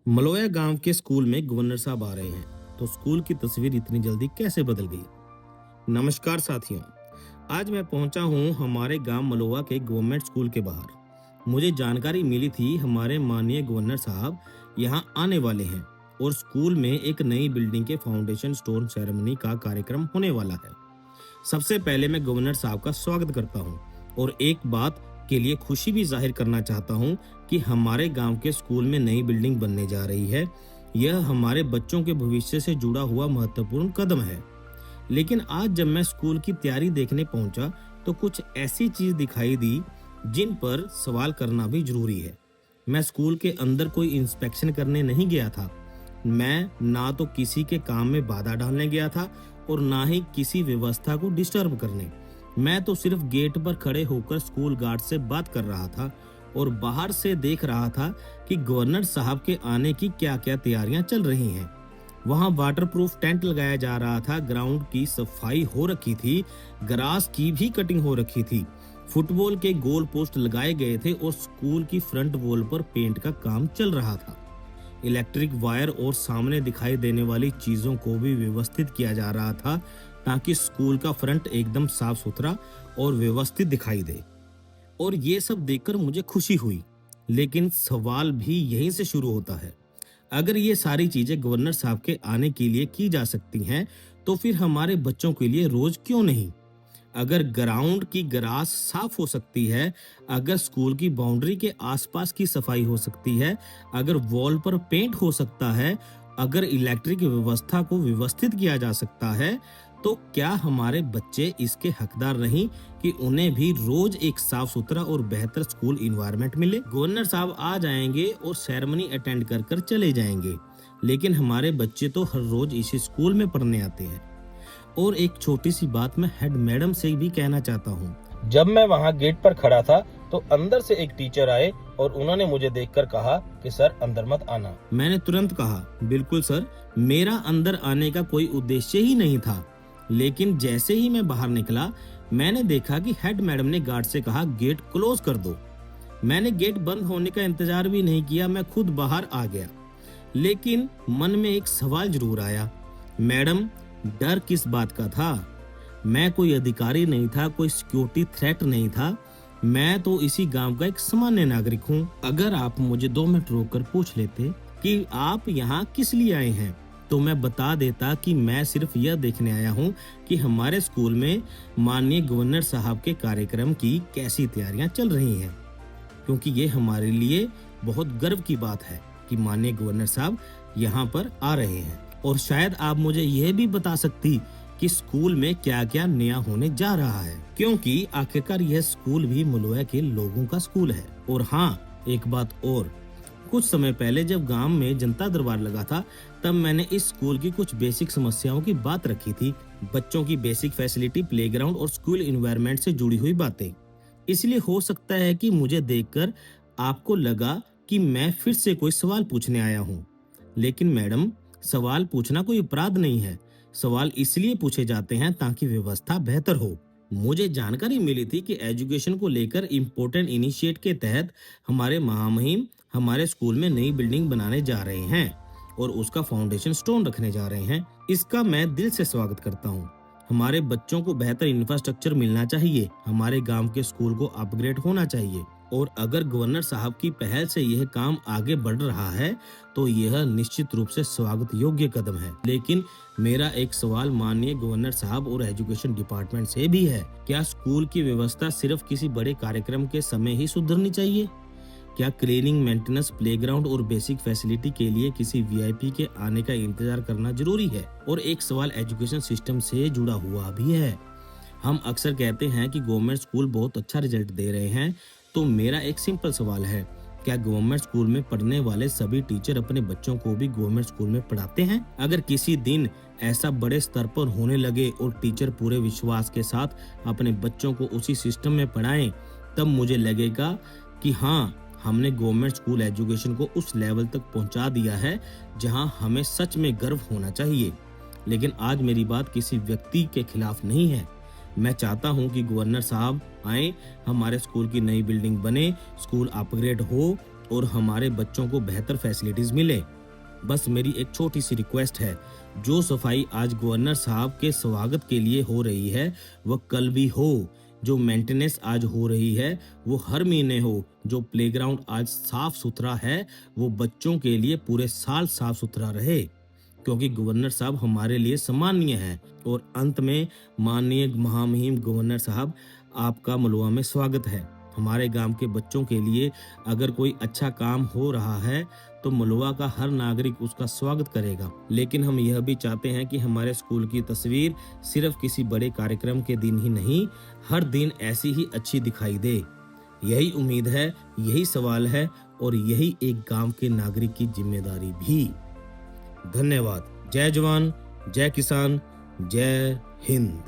मलोया गांव के स्कूल में गवर्नर साहब आ रहे हैं तो स्कूल की तस्वीर इतनी जल्दी कैसे बदल गई। नमस्कार साथियों, आज मैं पहुंचा हूं हमारे गांव मलोया के गवर्नमेंट स्कूल के बाहर। मुझे जानकारी मिली थी हमारे माननीय गवर्नर साहब यहां आने वाले हैं और स्कूल में एक नई बिल्डिंग के फाउंडेशन स्टोन सेरेमनी का कार्यक्रम होने वाला है। सबसे पहले मैं गवर्नर साहब का स्वागत करता हूं और एक बात के लिए खुशी भी जाहिर करना चाहता हूं कि हमारे गांव के स्कूल में नई बिल्डिंग बनने जा रही है। यह हमारे बच्चों के भविष्य से जुड़ा हुआ महत्वपूर्ण कदम है। लेकिन आज जब मैं स्कूल की तैयारी देखने पहुंचा तो कुछ ऐसी चीज दिखाई दी जिन पर सवाल करना भी जरूरी है। मैं स्कूल के अंदर कोई इंस्पेक्शन करने नहीं गया था। मैं ना तो किसी के काम में बाधा डालने गया था और ना ही किसी व्यवस्था को डिस्टर्ब करने। मैं तो सिर्फ गेट पर खड़े होकर स्कूल गार्ड से बात कर रहा था और बाहर से देख रहा था कि गवर्नर साहब के आने की क्या क्या तैयारियां चल रही हैं। वहां वाटरप्रूफ टेंट लगाया जा रहा था, ग्राउंड की सफाई हो रखी थी, ग्रास की भी कटिंग हो रखी थी, फुटबॉल के गोल पोस्ट लगाए गए थे और स्कूल की फ्रंट वॉल पर पेंट का काम चल रहा था। इलेक्ट्रिक वायर और सामने दिखाई देने वाली चीजों को भी व्यवस्थित किया जा रहा था ताकि स्कूल का फ्रंट एकदम साफ सुथरा और व्यवस्थित दिखाई दे। और ये सब देखकर मुझे खुशी हुई, लेकिन सवाल भी यहीं से शुरू होता है। अगर ये सारी चीजें गवर्नर साहब के आने के लिए की जा सकती हैं तो फिर हमारे बच्चों के लिए रोज क्यों नहीं? अगर ग्राउंड की ग्रास साफ हो सकती है, अगर स्कूल की बाउंड्री के आसपास की सफाई हो सकती है, अगर वॉल पर पेंट हो सकता है, अगर इलेक्ट्रिक व्यवस्था को व्यवस्थित किया जा सकता है, तो क्या हमारे बच्चे इसके हकदार नहीं कि उन्हें भी रोज एक साफ सुथरा और बेहतर स्कूल इन्वायरमेंट मिले? गवर्नर साहब आ जाएंगे और सेरेमनी अटेंड कर कर चले जाएंगे, लेकिन हमारे बच्चे तो हर रोज इसी स्कूल में पढ़ने आते हैं। और एक छोटी सी बात मैं हेड मैडम से भी कहना चाहता हूँ। जब मैं वहाँ गेट पर खड़ा था तो अंदर से एक टीचर आए और उन्होंने मुझे देखकर कहा कि सर अंदर मत आना। मैंने तुरंत कहा, बिल्कुल सर, मेरा अंदर आने का कोई उद्देश्य ही नहीं था। लेकिन जैसे ही मैं बाहर निकला मैंने देखा कि हेड मैडम ने गार्ड से कहा गेट क्लोज कर दो। मैंने गेट बंद होने का इंतजार भी नहीं किया, मैं खुद बाहर आ गया। लेकिन मन में एक सवाल जरूर आया, मैडम डर किस बात का था? मैं कोई अधिकारी नहीं था, कोई सिक्योरिटी थ्रेट नहीं था, मैं तो इसी गांव का एक सामान्य नागरिक हूँ। अगर आप मुझे 2 मिनट रोककर पूछ लेते कि आप यहाँ किस लिए आए हैं तो मैं बता देता कि मैं सिर्फ यह देखने आया हूँ कि हमारे स्कूल में माननीय गवर्नर साहब के कार्यक्रम की कैसी तैयारियां चल रही हैं, क्योंकि ये हमारे लिए बहुत गर्व की बात है कि माननीय गवर्नर साहब यहाँ पर आ रहे हैं। और शायद आप मुझे यह भी बता सकती कि स्कूल में क्या क्या नया होने जा रहा है, क्योंकि आखिरकार यह स्कूल भी मलोया के लोगों का स्कूल है। और हाँ, एक बात और, कुछ समय पहले जब गांव में जनता दरबार लगा था तब मैंने इस स्कूल की कुछ बेसिक समस्याओं की बात रखी थी। बच्चों की बेसिक फैसिलिटी, प्लेग्राउंड और स्कूल एनवायरनमेंट से जुड़ी हुई बातें। इसलिए हो सकता है कि मुझे देखकर आपको लगा कि मैं फिर से कोई सवाल पूछने आया हूँ। लेकिन मैडम, सवाल पूछना कोई अपराध नहीं है। सवाल इसलिए पूछे जाते हैं ताकि व्यवस्था बेहतर हो। मुझे जानकारी मिली थी कि एजुकेशन को लेकर इम्पोर्टेंट इनिशिएट के तहत हमारे महामहिम हमारे स्कूल में नई बिल्डिंग बनाने जा रहे हैं और उसका फाउंडेशन स्टोन रखने जा रहे हैं। इसका मैं दिल से स्वागत करता हूँ। हमारे बच्चों को बेहतर इंफ्रास्ट्रक्चर मिलना चाहिए, हमारे गांव के स्कूल को अपग्रेड होना चाहिए। और अगर गवर्नर साहब की पहल से यह काम आगे बढ़ रहा है तो यह निश्चित रूप से स्वागत योग्य कदम है। लेकिन मेरा एक सवाल माननीय गवर्नर साहब और एजुकेशन डिपार्टमेंट से भी है, क्या स्कूल की व्यवस्था सिर्फ किसी बड़े कार्यक्रम के समय ही सुधरनी चाहिए? क्या क्लीनिंग, मेंटेनेंस, प्लेग्राउंड और बेसिक फैसिलिटी के लिए किसी वीआईपी के आने का इंतजार करना जरूरी है? और एक सवाल एजुकेशन सिस्टम से जुड़ा हुआ भी है। हम अक्सर कहते हैं कि गवर्नमेंट स्कूल बहुत अच्छा रिजल्ट दे रहे हैं, तो मेरा एक सिंपल सवाल है, क्या गवर्नमेंट स्कूल में पढ़ने वाले सभी टीचर अपने बच्चों को भी गवर्नमेंट स्कूल में पढ़ाते हैं? अगर किसी दिन ऐसा बड़े स्तर पर होने लगे और टीचर पूरे विश्वास के साथ अपने बच्चों को उसी सिस्टम में पढ़ाएं, तब मुझे लगेगा कि हाँ, हमने गवर्नमेंट स्कूल एजुकेशन को उस लेवल तक पहुंचा दिया है जहां हमें सच में गर्व होना चाहिए। लेकिन आज मेरी बात किसी व्यक्ति के खिलाफ नहीं है। मैं चाहता हूं कि गवर्नर साहब आए, हमारे स्कूल की नई बिल्डिंग बने, स्कूल अपग्रेड हो और हमारे बच्चों को बेहतर फैसिलिटीज मिले। बस मेरी एक छोटी सी रिक्वेस्ट है, जो सफाई आज गवर्नर साहब के स्वागत के लिए हो रही है वह कल भी हो। जो मेंटेनेंस आज हो रही है वो हर महीने हो। जो प्लेग्राउंड आज साफ सुथरा है वो बच्चों के लिए पूरे साल साफ सुथरा रहे, क्योंकि गवर्नर साहब हमारे लिए सम्मानीय हैं। और अंत में माननीय महामहिम गवर्नर साहब, आपका मलुआ में स्वागत है। हमारे गांव के बच्चों के लिए अगर कोई अच्छा काम हो रहा है तो मलुआ का हर नागरिक उसका स्वागत करेगा। लेकिन हम यह भी चाहते हैं कि हमारे स्कूल की तस्वीर सिर्फ किसी बड़े कार्यक्रम के दिन ही नहीं, हर दिन ऐसी ही अच्छी दिखाई दे। यही उम्मीद है, यही सवाल है और यही एक गांव के नागरिक की जिम्मेदारी भी। धन्यवाद। जय जवान, जय किसान, जय हिंद।